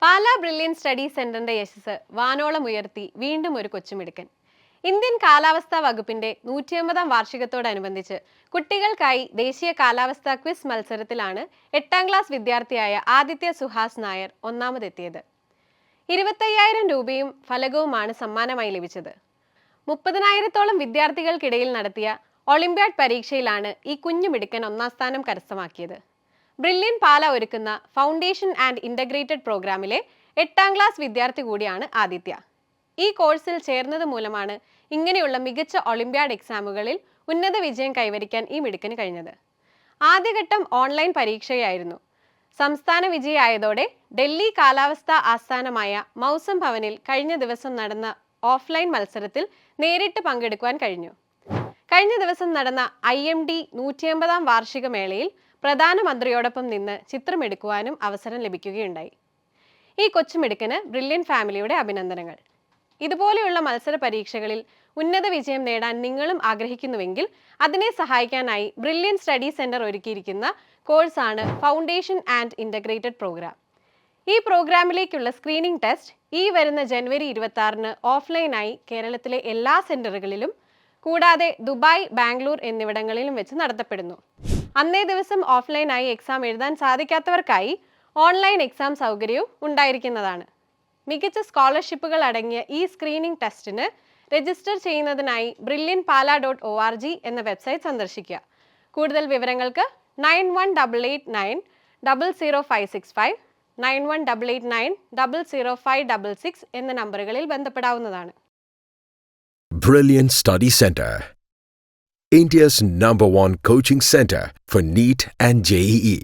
Pala brilliant study സെന്ററിന്റെ യശസ് വാനോളം ഉയർത്തി വീണ്ടും ഒരു കൊച്ചുമിടുക്കൻ. ഇന്ത്യൻ കാലാവസ്ഥാ വകുപ്പിന്റെ 150-ാം വാർഷികത്തോടനുബന്ധിച്ച് കുട്ടികൾക്കായി ദേശീയ കാലാവസ്ഥാ ക്വിസ് മത്സരത്തിലാണ് 8ാം ക്ലാസ് വിദ്യാർത്ഥിയായ ആദിത്യ സുഹാസ് നായർ ഒന്നാമതെത്തിയത്. 25,000 രൂപയും ഫലകവുമാണ് സമ്മാനമായി ലഭിച്ചത്. 30,000-ത്തോളം വിദ്യാർത്ഥികൾക്കിടയിൽ നടത്തിയ ഒളിമ്പ്യാഡ് പരീക്ഷയിലാണ് ഈ കുഞ്ഞുമിടുക്കൻ ഒന്നാം സ്ഥാനം കരസ്ഥമാക്കിയത്. ബ്രില്യൻ പാല ഒരുക്കുന്ന ഫൗണ്ടേഷൻ ആൻഡ് ഇൻ്റഗ്രേറ്റഡ് പ്രോഗ്രാമിലെ 8ാം ക്ലാസ് വിദ്യാർത്ഥി കൂടിയാണ് ആദിത്യ. ഈ കോഴ്സിൽ ചേർന്നത് മൂലമാണ് ഇങ്ങനെയുള്ള മികച്ച ഒളിമ്പ്യാഡ് എക്സാമുകളിൽ ഉന്നത വിജയം കൈവരിക്കാൻ ഈ മിടുക്കന് കഴിഞ്ഞത്. ആദ്യഘട്ടം ഓൺലൈൻ പരീക്ഷയായിരുന്നു. സംസ്ഥാന വിജയിയായതോടെ ഡൽഹി കാലാവസ്ഥാ ആസ്ഥാനമായ മൗസം ഭവനിൽ കഴിഞ്ഞ ദിവസം നടന്ന ഓഫ്ലൈൻ മത്സരത്തിൽ നേരിട്ട് പങ്കെടുക്കുവാൻ കഴിഞ്ഞു. കഴിഞ്ഞ ദിവസം നടന്ന IMD 150-ാം വാർഷിക മേളയിൽ പ്രധാനമന്ത്രിയോടൊപ്പം നിന്ന് ചിത്രമെടുക്കുവാനും അവസരം ലഭിക്കുകയുണ്ടായി. ഈ കൊച്ചുമിടുക്കന് ബ്രില്യൻ ഫാമിലിയുടെ അഭിനന്ദനങ്ങൾ. ഇതുപോലെയുള്ള മത്സര പരീക്ഷകളിൽ ഉന്നത വിജയം നേടാൻ നിങ്ങളും ആഗ്രഹിക്കുന്നുവെങ്കിൽ അതിനെ സഹായിക്കാനായി ബ്രില്യൻ സ്റ്റഡി സെന്റർ ഒരുക്കിയിരിക്കുന്ന കോഴ്സാണ് ഫൗണ്ടേഷൻ ആൻഡ് ഇൻ്റഗ്രേറ്റഡ് പ്രോഗ്രാം. ഈ പ്രോഗ്രാമിലേക്കുള്ള സ്ക്രീനിംഗ് ടെസ്റ്റ് ഈ വരുന്ന ജനുവരി 26-ന് ഓഫ്ലൈനായി കേരളത്തിലെ എല്ലാ സെന്ററുകളിലും കൂടാതെ ദുബായ്, ബാംഗ്ലൂർ എന്നിവിടങ്ങളിലും വെച്ച് നടത്തപ്പെടുന്നു. അന്നേ ദിവസം ഓഫ്ലൈനായി എക്സാം എഴുതാൻ സാധിക്കാത്തവർക്കായി ഓൺലൈൻ എക്സാം സൗകര്യവും ഉണ്ടായിരിക്കുന്നതാണ്. മികച്ച സ്കോളർഷിപ്പുകൾ അടങ്ങിയ ഈ സ്ക്രീനിംഗ് ടെസ്റ്റിന് രജിസ്റ്റർ ചെയ്യുന്നതിനായി brilliantpala.org എന്ന വെബ്സൈറ്റ് സന്ദർശിക്കുക. കൂടുതൽ വിവരങ്ങൾക്ക് 9188900565, 9188900566 എന്ന നമ്പറുകളിൽ ബന്ധപ്പെടാവുന്നതാണ്. Brilliant Study Center, India's #1 coaching center for NEET and JEE.